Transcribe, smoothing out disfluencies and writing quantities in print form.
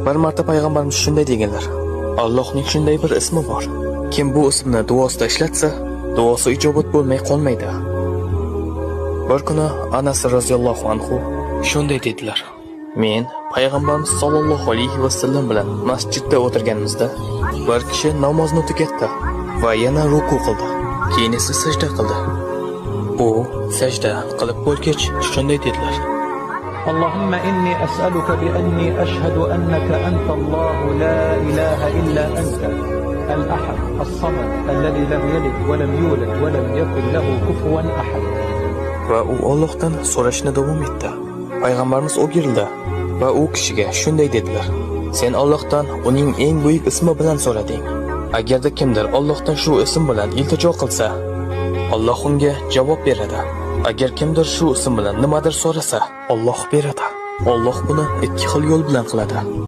Bir marta payg'ambarimiz shunday deganlar: Allohning shunday bir ismi bor. Kim bu ismni duosida ishlatsa, duosi ijobat bo'lmay qolmaydi. Bir kuni Anas roziyallohu anhu shunday dedilar: Men payg'ambarimiz sollallohu alayhi vasallam bilan masjidda o'tirganimizda bir kishi namozni tugatdi va yana ruku qildi. Keyin esa sajda qildi. U sajda qilib bo'lgach shunday dedilar: اللهم إني أسألك بأني أشهد أنك أنت الله لا إله إلا أنت الأحد الصمد الذي لم يلد ولم يولد ولم يكن له كفوا أحد. Va u Allohdan so'rashni davom etdi. Payg'ambarimiz o'girildi va u kishiga shunday dedilar: Sen Allohdan uning eng buyuk ismi bilan so'rading. Agarda kimdir Allohdan shu ism bilan iltijo qilsa, Alloh unga javob beradi. Agar kimdir shu ism bilan nimadir so'rasa, Alloh beradi. Alloh buni ikki xil yo'l bilan qiladi.